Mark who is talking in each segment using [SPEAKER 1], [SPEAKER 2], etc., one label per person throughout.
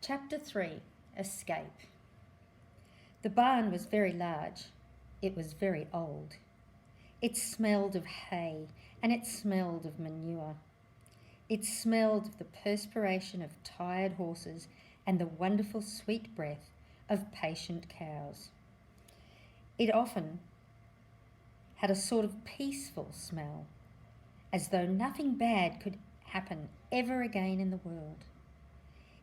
[SPEAKER 1] Chapter 3. Escape. The barn was very large. It was very old. It smelled of hay and it smelled of manure. It smelled of the perspiration of tired horses and the wonderful sweet breath of patient cows. It often had a sort of peaceful smell, as though nothing bad could happen ever again in the world.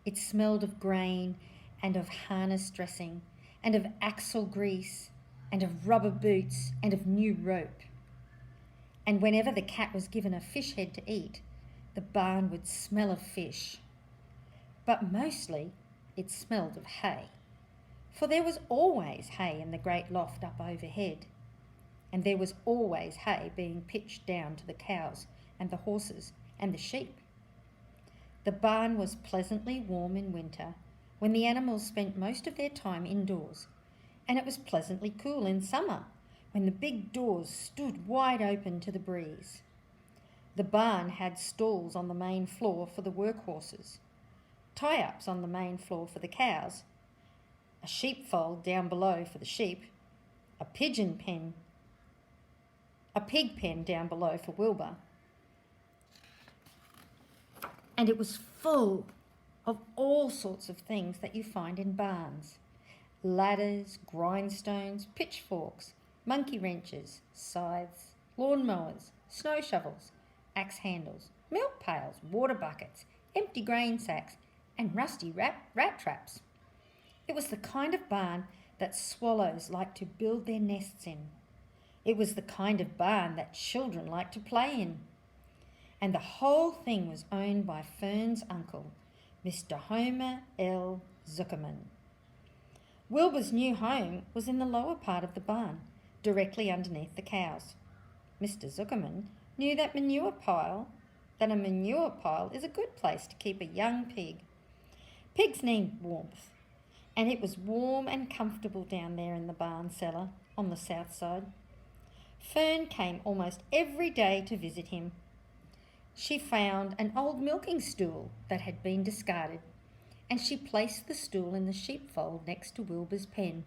[SPEAKER 1] It smelled of grain and of harness dressing and of axle grease and of rubber boots and of new rope. And whenever the cat was given a fish head to eat, the barn would smell of fish. But mostly it smelled of hay, for there was always hay in the great loft up overhead, and there was always hay being pitched down to the cows and the horses and the sheep. The barn was pleasantly warm in winter, when the animals spent most of their time indoors, and it was pleasantly cool in summer, when the big doors stood wide open to the breeze. The barn had stalls on the main floor for the workhorses, tie-ups on the main floor for the cows, a sheepfold down below for the sheep, a pig pen down below for Wilbur. And it was full of all sorts of things that you find in barns: ladders, grindstones, pitchforks, monkey wrenches, scythes, lawnmowers, snow shovels, axe handles, milk pails, water buckets, empty grain sacks, and rusty rat traps. It was the kind of barn that swallows like to build their nests in. It was the kind of barn that children like to play in. And the whole thing was owned by Fern's uncle, Mr. Homer L. Zuckerman. Wilbur's new home was in the lower part of the barn, directly underneath the cows. Mr. Zuckerman knew that a manure pile is a good place to keep a young pig. Pigs need warmth, and it was warm and comfortable down there in the barn cellar on the south side. Fern came almost every day to visit him. She found an old milking stool that had been discarded, and she placed the stool in the sheepfold next to Wilbur's pen.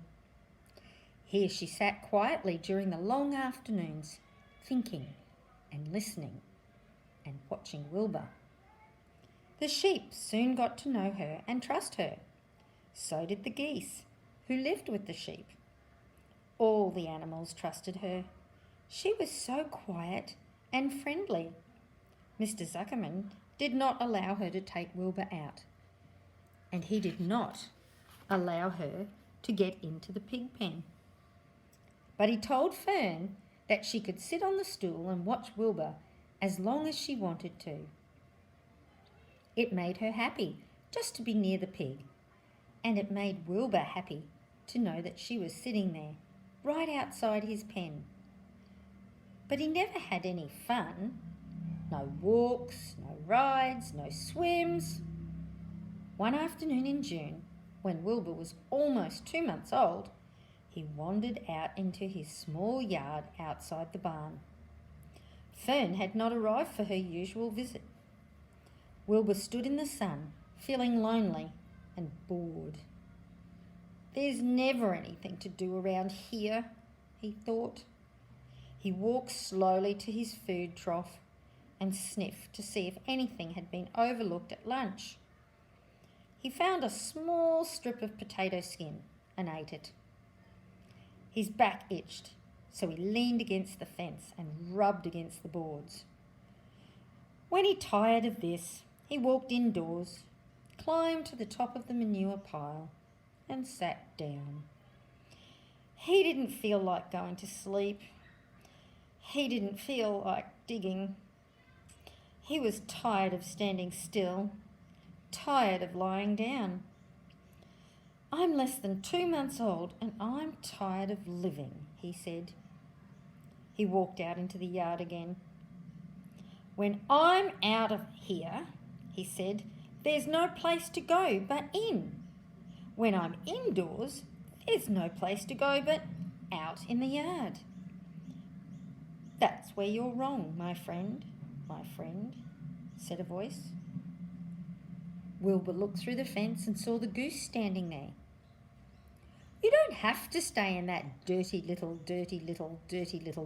[SPEAKER 1] Here she sat quietly during the long afternoons, thinking and listening and watching Wilbur. The sheep soon got to know her and trust her. So did the geese, who lived with the sheep. All the animals trusted her. She was so quiet and friendly. Mr. Zuckerman did not allow her to take Wilbur out, and he did not allow her to get into the pig pen. But he told Fern that she could sit on the stool and watch Wilbur as long as she wanted to. It made her happy just to be near the pig, and it made Wilbur happy to know that she was sitting there, right outside his pen. But he never had any fun. No walks, no rides, no swims. One afternoon in June, when Wilbur was almost 2 months old, he wandered out into his small yard outside the barn. Fern had not arrived for her usual visit. Wilbur stood in the sun, feeling lonely and bored. "There's never anything to do around here," he thought. He walked slowly to his food trough and sniffed to see if anything had been overlooked at lunch. He found a small strip of potato skin and ate it. His back itched, so he leaned against the fence and rubbed against the boards. When he tired of this, he walked indoors, climbed to the top of the manure pile, and sat down. He didn't feel like going to sleep. He didn't feel like digging. He was tired of standing still, tired of lying down. "I'm less than 2 months old and I'm tired of living," he said. He walked out into the yard again. "When I'm out of here," he said, "there's no place to go but in. When I'm indoors, there's no place to go but out in the yard." "That's where you're wrong, my friend," said a voice. Wilbur looked through the fence and saw the goose standing there. "You don't have to stay in that dirty little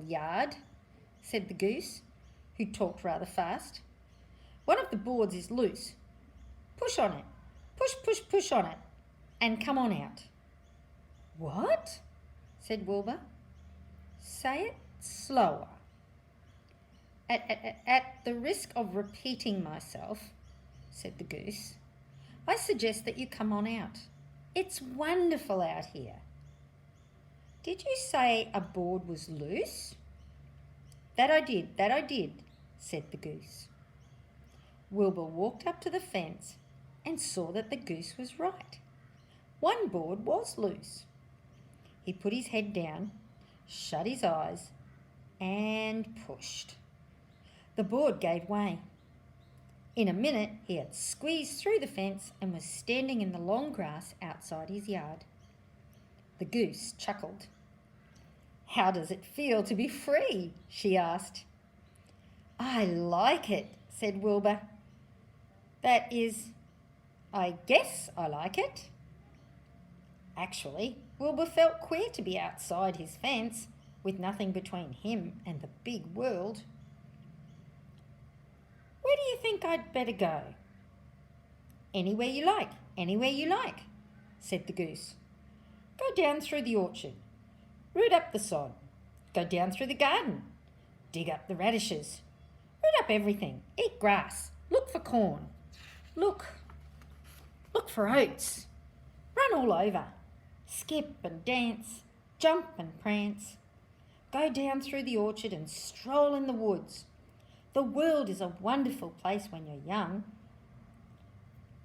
[SPEAKER 1] yard," said the goose, who talked rather fast. "One of the boards is loose. Push on it. Push on it, and come on out." "What?" said Wilbur. "Say it slower." At the risk of repeating myself," said the goose, "I suggest that you come on out. It's wonderful out here." "Did you say a board was loose?" That I did, said the goose. Wilbur walked up to the fence and saw that the goose was right. One board was loose. He put his head down, shut his eyes, and pushed. The board gave way. In a minute, he had squeezed through the fence and was standing in the long grass outside his yard. The goose chuckled. "How does it feel to be free?" she asked. "I like it," said Wilbur. "That is, I guess I like it." Actually, Wilbur felt queer to be outside his fence with nothing between him and the big world. "Where do you think I'd better go?" Anywhere you like, said the goose. "Go down through the orchard, root up the sod, go down through the garden, dig up the radishes, root up everything, eat grass, look for corn, look for oats, run all over, skip and dance, jump and prance, go down through the orchard and stroll in the woods. The world is a wonderful place when you're young."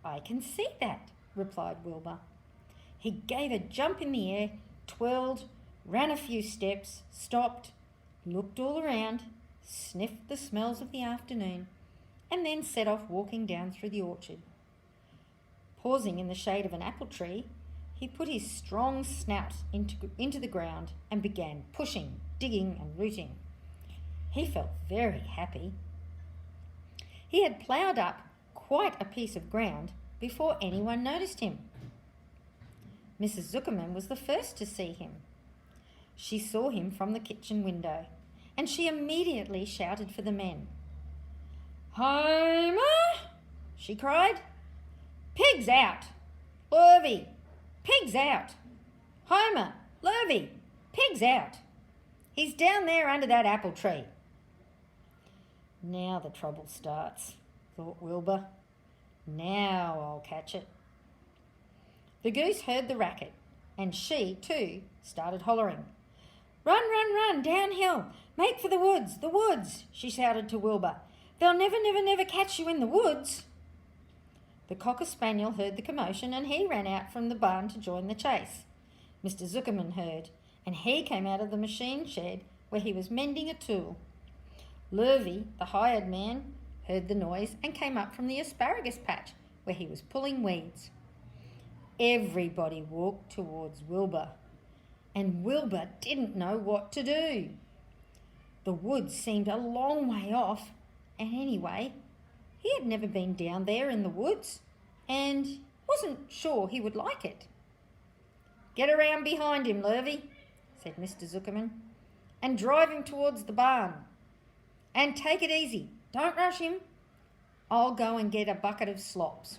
[SPEAKER 1] "I can see that," replied Wilbur. He gave a jump in the air, twirled, ran a few steps, stopped, looked all around, sniffed the smells of the afternoon, and then set off walking down through the orchard. Pausing in the shade of an apple tree, he put his strong snout into the ground and began pushing, digging and rooting. He felt very happy. He had ploughed up quite a piece of ground before anyone noticed him. Mrs. Zuckerman was the first to see him. She saw him from the kitchen window, and she immediately shouted for the men. "Homer!" she cried. "Pigs out! Lurvy! Pigs out! Homer! Lurvy! Pigs out! He's down there under that apple tree." "Now the trouble starts," thought Wilbur. "Now I'll catch it." The goose heard the racket, and she, too, started hollering. Run, downhill! Make for the woods, she shouted to Wilbur. "They'll never catch you in the woods." The cocker spaniel heard the commotion, and he ran out from the barn to join the chase. Mr. Zuckerman heard, and he came out of the machine shed where he was mending a tool. Lurvy, the hired man, heard the noise and came up from the asparagus patch where he was pulling weeds. Everybody walked towards Wilbur, and Wilbur didn't know what to do. The woods seemed a long way off, and anyway, he had never been down there in the woods and wasn't sure he would like it. "Get around behind him, Lurvy," said Mr. Zuckerman, "and drive him towards the barn. And take it easy, don't rush him. I'll go and get a bucket of slops."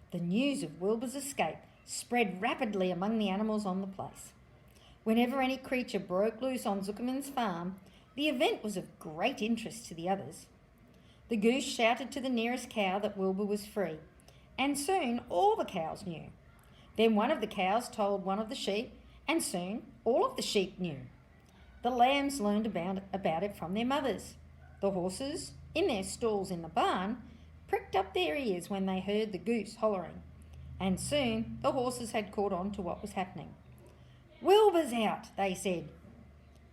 [SPEAKER 1] The news of Wilbur's escape spread rapidly among the animals on the place. Whenever any creature broke loose on Zuckerman's farm, the event was of great interest to the others. The goose shouted to the nearest cow that Wilbur was free, and soon all the cows knew. Then one of the cows told one of the sheep, and soon all of the sheep knew. The lambs learned about it from their mothers. The horses, in their stalls in the barn, pricked up their ears when they heard the goose hollering, and soon the horses had caught on to what was happening. "Wilbur's out," they said.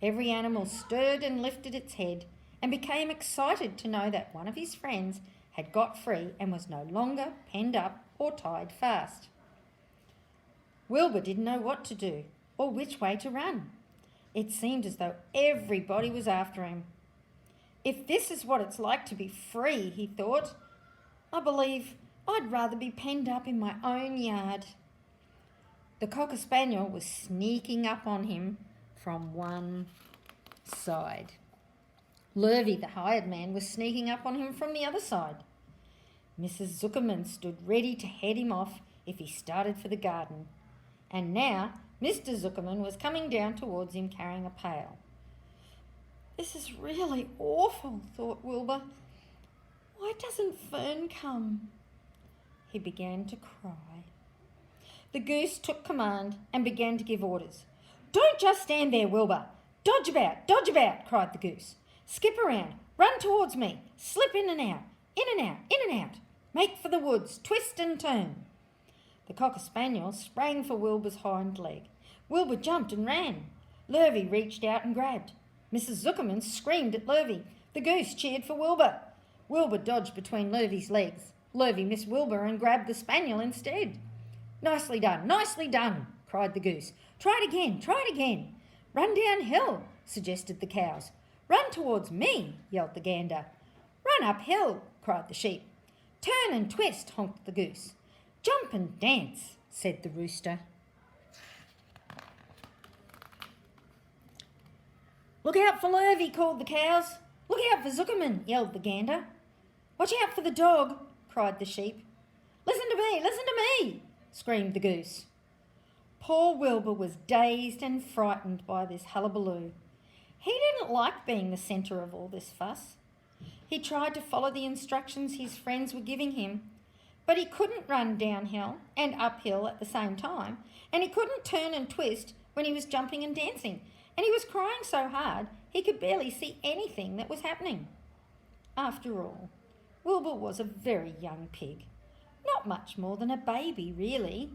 [SPEAKER 1] Every animal stirred and lifted its head and became excited to know that one of his friends had got free and was no longer penned up or tied fast. Wilbur didn't know what to do or which way to run. It seemed as though everybody was after him. "If this is what it's like to be free," he thought, "I believe I'd rather be penned up in my own yard. The Cocker Spaniel was sneaking up on him from one side. Lurvy, the hired man, was sneaking up on him from the other side. Mrs. Zuckerman stood ready to head him off if he started for the garden. And now Mr. Zuckerman was coming down towards him carrying a pail. "This is really awful," thought Wilbur. "Why doesn't Fern come?" He began to cry. The goose took command and began to give orders. "Don't just stand there, Wilbur. Dodge about," cried the goose. "Skip around, run towards me, slip in and out, in and out, in and out. Make for the woods, twist and turn." The Cocker Spaniel sprang for Wilbur's hind leg. Wilbur jumped and ran. Lurvy reached out and grabbed. Mrs. Zuckerman screamed at Lurvy. The goose cheered for Wilbur. Wilbur dodged between Lurvy's legs. Lurvy missed Wilbur and grabbed the spaniel instead. Nicely done," cried the goose. Try it again. "Run downhill," suggested the cows. "Run towards me," yelled the gander. "Run uphill," cried the sheep. "Turn and twist," honked the goose. "Jump and dance," said the rooster. "Look out for Lurvy," called the cows. "Look out for Zuckerman," yelled the gander. "Watch out for the dog," cried the sheep. Listen to me," screamed the goose. Poor Wilbur was dazed and frightened by this hullabaloo. He didn't like being the centre of all this fuss. He tried to follow the instructions his friends were giving him, but he couldn't run downhill and uphill at the same time, and he couldn't turn and twist when he was jumping and dancing, and he was crying so hard he could barely see anything that was happening. After all, Wilbur was a very young pig, not much more than a baby, really.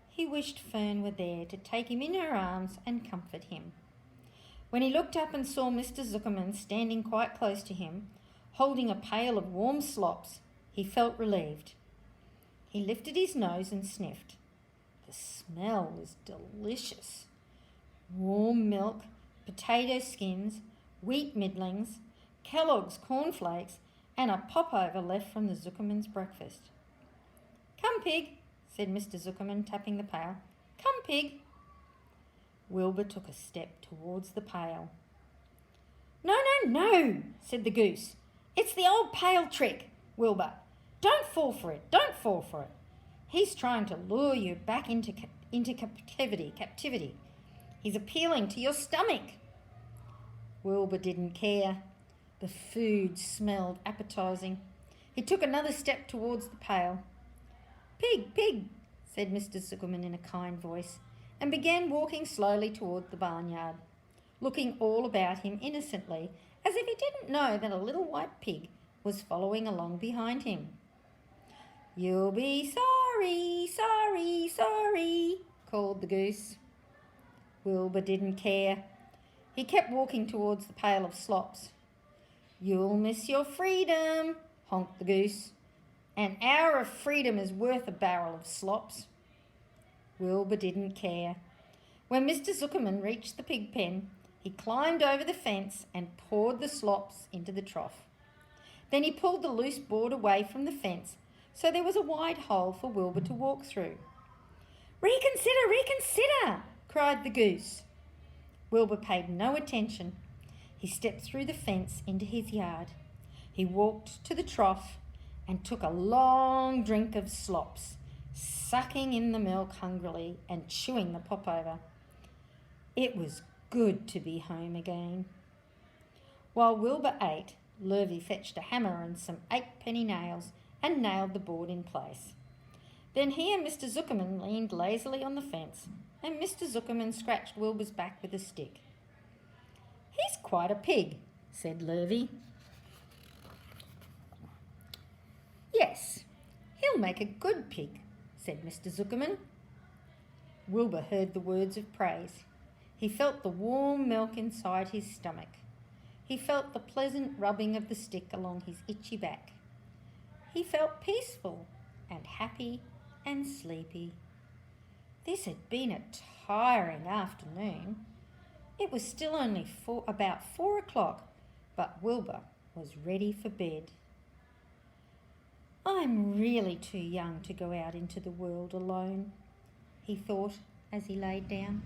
[SPEAKER 1] He wished Fern were there to take him in her arms and comfort him. When he looked up and saw Mr. Zuckerman standing quite close to him, holding a pail of warm slops, he felt relieved. He lifted his nose and sniffed. The smell was delicious. Warm milk, potato skins, wheat middlings, Kellogg's cornflakes, and a popover left from the Zuckerman's breakfast. "Come, pig," said Mr. Zuckerman, tapping the pail. "Come, pig." Wilbur took a step towards the pail. No, said the goose. "It's the old pail trick, Wilbur. Don't fall for it. He's trying to lure you back into captivity. He's appealing to your stomach." Wilbur didn't care. The food smelled appetising. He took another step towards the pail. Pig, said Mr. Zuckerman in a kind voice, and began walking slowly toward the barnyard, looking all about him innocently, as if he didn't know that a little white pig was following along behind him. "You'll be sorry, called the goose. Wilbur didn't care. He kept walking towards the pail of slops. "You'll miss your freedom," honked the goose. "An hour of freedom is worth a barrel of slops." Wilbur didn't care. When Mr. Zuckerman reached the pig pen, he climbed over the fence and poured the slops into the trough. Then he pulled the loose board away from the fence so there was a wide hole for Wilbur to walk through. Reconsider, cried the goose. Wilbur paid no attention. He stepped through the fence into his yard. He walked to the trough and took a long drink of slops, sucking in the milk hungrily and chewing the popover. It was good to be home again. While Wilbur ate, Lurvy fetched a hammer and some 8-penny nails and nailed the board in place. Then he and Mr. Zuckerman leaned lazily on the fence, and Mr. Zuckerman scratched Wilbur's back with a stick. "He's quite a pig," said Lurvy. "Yes, he'll make a good pig," said Mr. Zuckerman. Wilbur heard the words of praise. He felt the warm milk inside his stomach. He felt the pleasant rubbing of the stick along his itchy back. He felt peaceful and happy and sleepy. This had been a tiring afternoon. It was still only about 4 o'clock, but Wilbur was ready for bed. I'm really too young to go out into the world alone, he thought as he laid down.